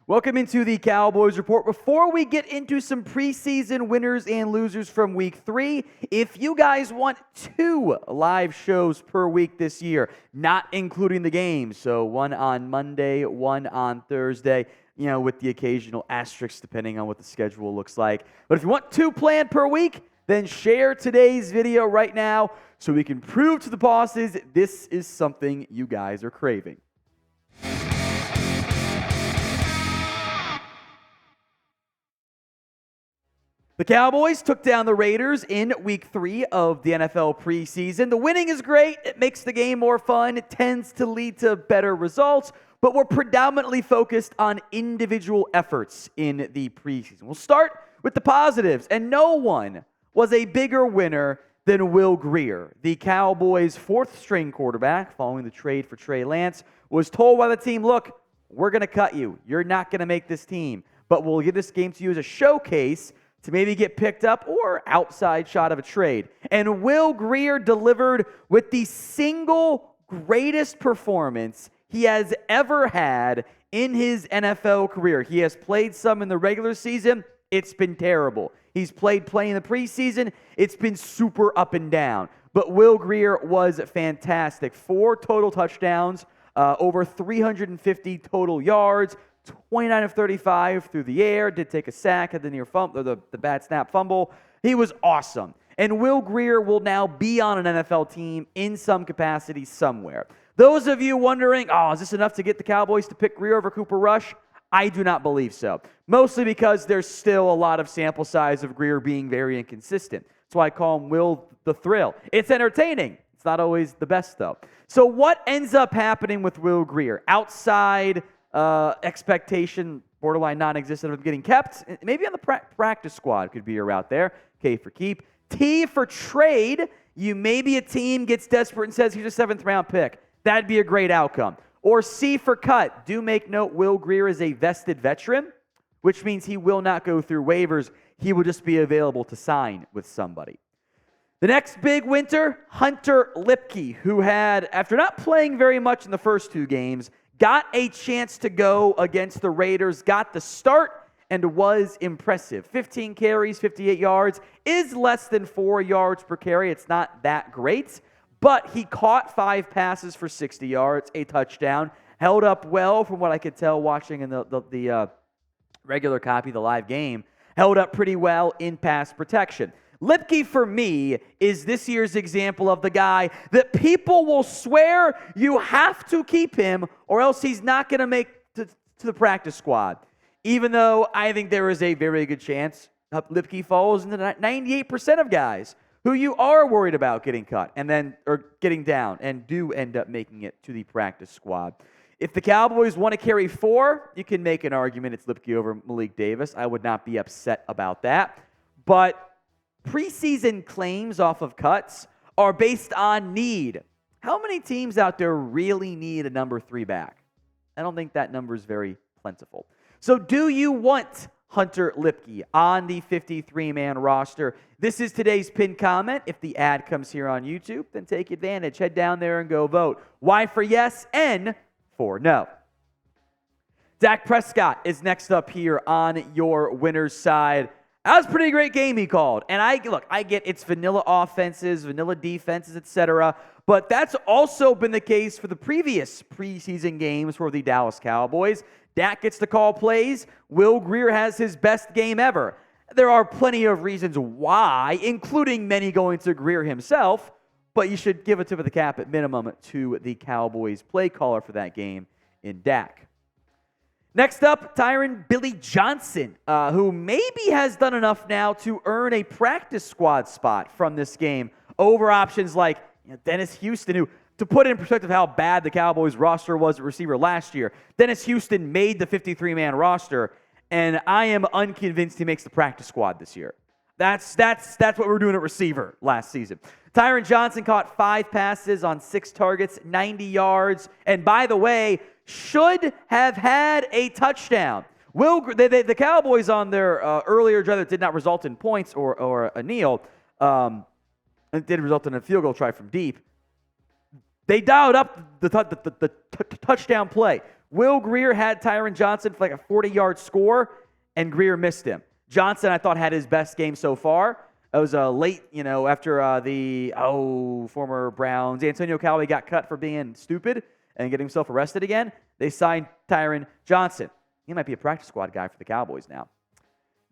Welcome into the Cowboys Report. Before we get into some preseason winners and losers from Week 3, if you guys want 2 live shows per week this year, not including the games, so one on Monday, one on Thursday, with the occasional asterisks depending on what the schedule looks like. But if you want 2 planned per week, then share today's video right now so we can prove to the bosses this is something you guys are craving. The Cowboys took down the Raiders in Week 3 of the NFL preseason. The winning is great. It makes the game more fun. It tends to lead to better results, but we're predominantly focused on individual efforts in the preseason. We'll start with the positives, and no one was a bigger winner than Will Grier. The Cowboys' 4th-string quarterback, following the trade for Trey Lance, was told by the team, look, we're going to cut you. You're not going to make this team, but we'll give this game to you as a showcase to maybe get picked up or outside shot of a trade. And Will Grier delivered with the single greatest performance he has ever had in his NFL career. He has played some in the regular season. It's been terrible. He's played plenty in the preseason. It's been super up and down. But Will Grier was fantastic. 4 total touchdowns, over 350 total yards, 29 of 35 through the air, did take a sack at the near fumble, the bad snap fumble. He was awesome. And Will Grier will now be on an NFL team in some capacity somewhere. Those of you wondering, is this enough to get the Cowboys to pick Grier over Cooper Rush? I do not believe so. Mostly because there's still a lot of sample size of Grier being very inconsistent. That's why I call him Will the Thrill. It's entertaining. It's not always the best, though. So what ends up happening with Will Grier? Outside expectation, borderline non-existent of getting kept. Maybe on the practice squad could be your route there. K for keep. T for trade. Maybe a team gets desperate and says, here's a 7th-round pick. That'd be a great outcome. Or C for cut. Do make note, Will Grier is a vested veteran, which means he will not go through waivers. He will just be available to sign with somebody. The next big winner, Hunter Luepke, who had, after not playing very much in the first 2 games, got a chance to go against the Raiders, got the start, and was impressive. 15 carries, 58 yards, is less than 4 yards per carry. It's not that great, but he caught 5 passes for 60 yards, a touchdown, held up well from what I could tell watching in the regular copy, the live game, held up pretty well in pass protection. Luepke, for me, is this year's example of the guy that people will swear you have to keep him or else he's not going to make to the practice squad. Even though I think there is a very good chance Luepke falls into 98% of guys who you are worried about getting cut or getting down and do end up making it to the practice squad. If the Cowboys want to carry 4, you can make an argument it's Luepke over Malik Davis. I would not be upset about that. But preseason claims off of cuts are based on need. How many teams out there really need a number 3 back? I don't think that number is very plentiful. So do you want Hunter Luepke on the 53-man roster? This is today's pinned comment. If the ad comes here on YouTube, then take advantage. Head down there and go vote. Y for yes, N for no. Dak Prescott is next up here on your winner's side. That was a pretty great game he called. And I get it's vanilla offenses, vanilla defenses, etc. But that's also been the case for the previous preseason games for the Dallas Cowboys. Dak gets to call plays. Will Grier has his best game ever. There are plenty of reasons why, including many going to Grier himself, but you should give a tip of the cap at minimum to the Cowboys play caller for that game in Dak. Next up, Tyron Billy Johnson, who maybe has done enough now to earn a practice squad spot from this game over options like Dennis Houston, who, to put in perspective how bad the Cowboys roster was at receiver last year, Dennis Houston made the 53-man roster, and I am unconvinced he makes the practice squad this year. That's what we were doing at receiver last season. Tyron Johnson caught 5 passes on 6 targets, 90 yards, and by the way, should have had a touchdown. The Cowboys on their earlier drive that did not result in points or a kneel, it did result in a field goal try from deep. They dialed up the touchdown play. Will Grier had Tyron Johnson for like a 40-yard score, and Grier missed him. Johnson, I thought, had his best game so far. It was late, after the former Browns. Antonio Callaway got cut for being stupid and getting himself arrested again. They signed Tyron Johnson. He might be a practice squad guy for the Cowboys now.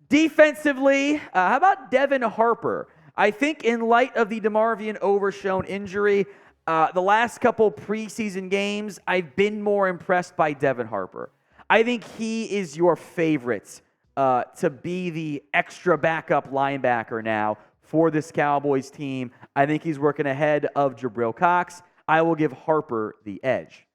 Defensively, how about Devin Harper? I think in light of the DeMarvion Overshown injury, the last couple preseason games, I've been more impressed by Devin Harper. I think he is your favorite to be the extra backup linebacker now for this Cowboys team. I think he's working ahead of Jabril Cox. I will give Harper the edge.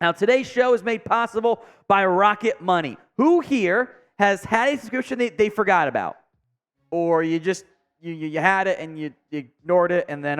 Now, today's show is made possible by Rocket Money. Who here has had a subscription they forgot about? Or you just, you had it and you ignored it, and then,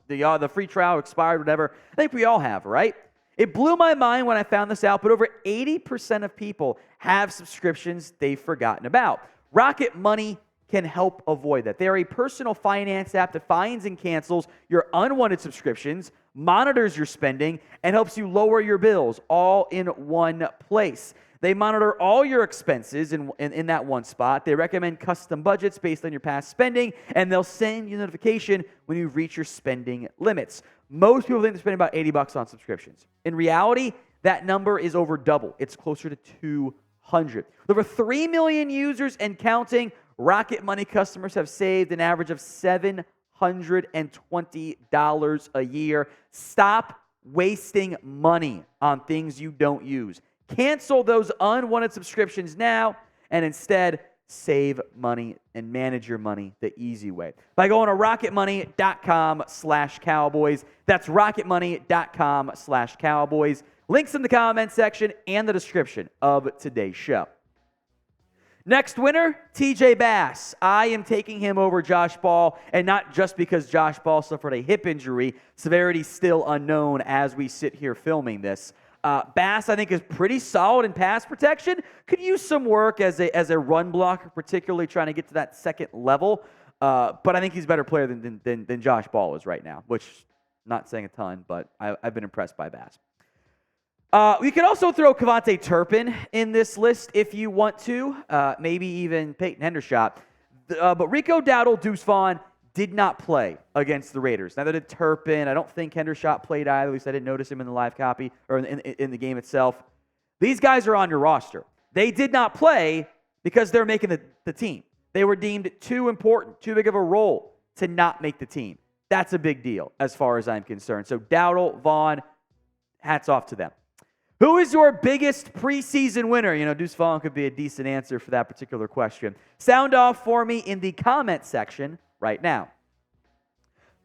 the free trial expired, whatever. I think we all have, right? It blew my mind when I found this out, but over 80% of people have subscriptions they've forgotten about. Rocket Money can help avoid that. They are a personal finance app that finds and cancels your unwanted subscriptions, monitors your spending, and helps you lower your bills all in one place. They monitor all your expenses in that one spot. They recommend custom budgets based on your past spending, and they'll send you a notification when you reach your spending limits. Most people think they're spending about $80 on subscriptions. In reality, that number is over double. It's closer to 200. With over 3 million users and counting, Rocket Money customers have saved an average of $720 a year. Stop wasting money on things you don't use. Cancel those unwanted subscriptions now and instead save money and manage your money the easy way by going to rocketmoney.com/Cowboys. That's rocketmoney.com/Cowboys. Links in the comment section and the description of today's show. Next winner, TJ Bass. I am taking him over Josh Ball, and not just because Josh Ball suffered a hip injury. Severity still unknown as we sit here filming this. Bass, I think, is pretty solid in pass protection. Could use some work as a run blocker, particularly trying to get to that second level. But I think he's a better player than Josh Ball is right now, which not saying a ton, but I've been impressed by Bass. We could also throw Kevontae Turpin in this list if you want to, maybe even Peyton Hendershot. But Rico, Dowdle, Deuce, Vaughn did not play against the Raiders. Neither did Turpin. I don't think Hendershot played either. At least I didn't notice him in the live copy or in the game itself. These guys are on your roster. They did not play because they're making the team. They were deemed too important, too big of a role to not make the team. That's a big deal as far as I'm concerned. So Dowdle, Vaughn, hats off to them. Who is your biggest preseason winner? Deuce Vaughn could be a decent answer for that particular question. Sound off for me in the comment section right now.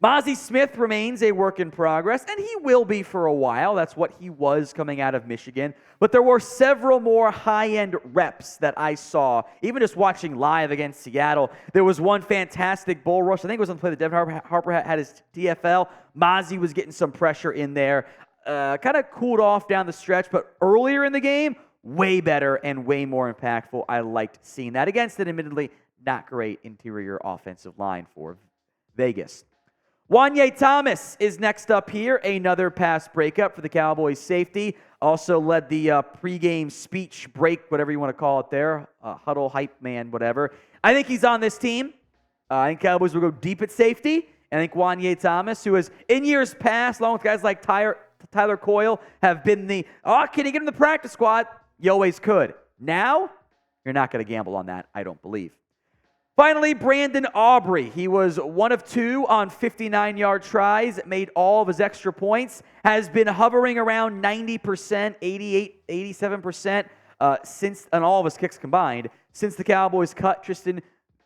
Mazi Smith remains a work in progress, and he will be for a while. That's what he was coming out of Michigan. But there were several more high-end reps that I saw, even just watching live against Seattle. There was one fantastic bull rush. I think it was on the play that Devin Harper had his DFL. Mazi was getting some pressure in there. Kind of cooled off down the stretch, but earlier in the game, way better and way more impactful. I liked seeing that against an admittedly not great interior offensive line for Vegas. Wanye Thomas is next up here, another pass breakup for the Cowboys safety. Also led the pregame speech break, whatever you want to call it there, huddle, hype man, whatever. I think he's on this team. I think Cowboys will go deep at safety. I think Wanye Thomas, who has in years past, along with guys like Tyler Coyle, have been can you get him the practice squad? You always could. Now, you're not going to gamble on that, I don't believe. Finally, Brandon Aubrey. He was 1 of 2 on 59-yard tries, made all of his extra points, has been hovering around 90%, 88, 87% since on all of his kicks combined. Since the Cowboys cut Tristan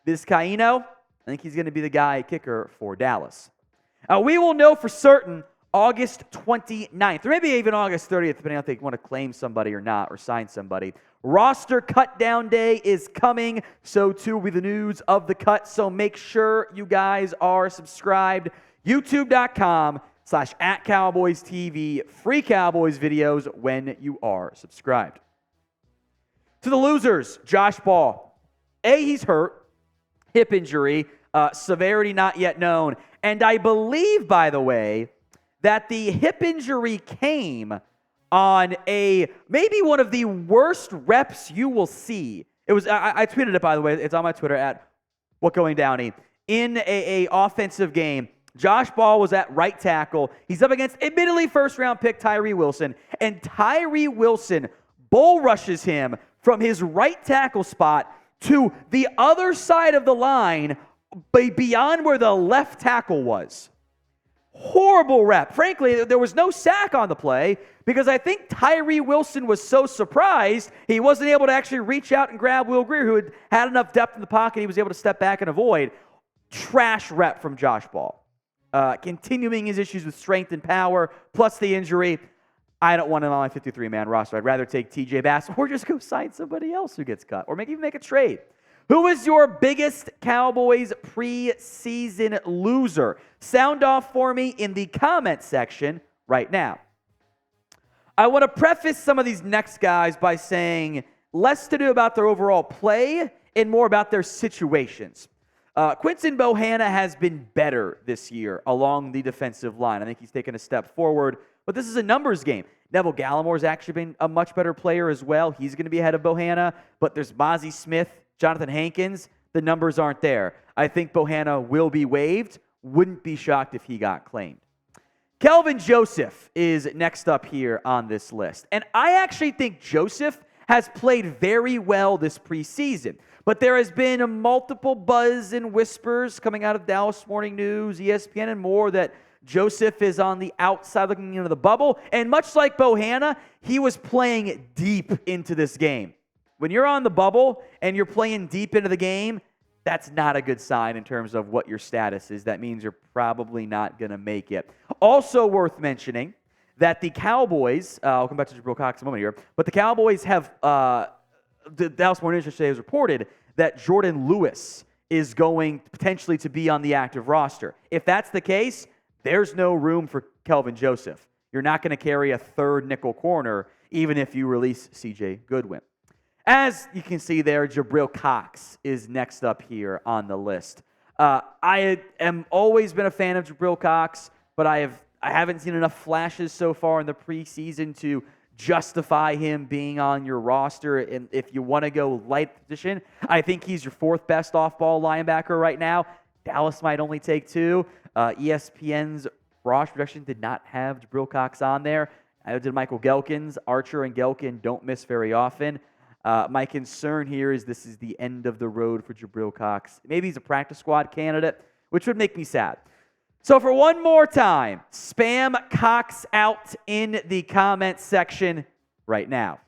Vizcaíno, I think he's going to be the guy kicker for Dallas. We will know for certain August 29th, or maybe even August 30th, depending on if they want to claim somebody or not, or sign somebody. Roster cut down day is coming, so too will be the news of the cut, so make sure you guys are subscribed. YouTube.com/@CowboysTV. Free Cowboys videos when you are subscribed. To the losers, Josh Ball. He's hurt. Hip injury. Severity not yet known. And I believe, by the way, that the hip injury came on maybe one of the worst reps you will see. It was I tweeted it, by the way. It's on my Twitter at @WhatGoingDowney. In a offensive game, Josh Ball was at right tackle. He's up against, admittedly, first-round pick Tyree Wilson, and Tyree Wilson bull rushes him from his right tackle spot to the other side of the line beyond where the left tackle was. Horrible rep. Frankly, there was no sack on the play because I think Tyree Wilson was so surprised he wasn't able to actually reach out and grab Will Grier, who had enough depth in the pocket he was able to step back and avoid. Trash rep from Josh Ball. Continuing his issues with strength and power, plus the injury. I don't want him on my 53-man roster. I'd rather take TJ Bass or just go sign somebody else who gets cut or maybe even make a trade. Who is your biggest Cowboys preseason loser? Sound off for me in the comment section right now. I want to preface some of these next guys by saying less to do about their overall play and more about their situations. Quinton Bohanna has been better this year along the defensive line. I think he's taken a step forward, but this is a numbers game. Neville Gallimore's actually been a much better player as well. He's going to be ahead of Bohanna, but there's Mazi Smith, Jonathan Hankins. The numbers aren't there. I think Bohanna will be waived. Wouldn't be shocked if he got claimed. Kelvin Joseph is next up here on this list. And I actually think Joseph has played very well this preseason. But there has been multiple buzz and whispers coming out of Dallas Morning News, ESPN, and more that Joseph is on the outside looking into the bubble. And much like Bohanna, he was playing deep into this game. When you're on the bubble and you're playing deep into the game, that's not a good sign in terms of what your status is. That means you're probably not going to make it. Also worth mentioning that the Cowboys, I'll come back to Jabril Cox in a moment here, but the Cowboys have, the Dallas Morning News today has reported that Jordan Lewis is going potentially to be on the active roster. If that's the case, there's no room for Kelvin Joseph. You're not going to carry a third nickel corner, even if you release C.J. Goodwin. As you can see there, Jabril Cox is next up here on the list. I am always been a fan of Jabril Cox, but I haven't seen enough flashes so far in the preseason to justify him being on your roster. And if you want to go light position, I think he's your fourth best off-ball linebacker right now. Dallas might only take two. ESPN's roster projection did not have Jabril Cox on there. I did Michael Gelkin's. Archer and Gelkin don't miss very often. My concern here is this is the end of the road for Jabril Cox. Maybe he's a practice squad candidate, which would make me sad. So for one more time, spam Cox out in the comment section right now.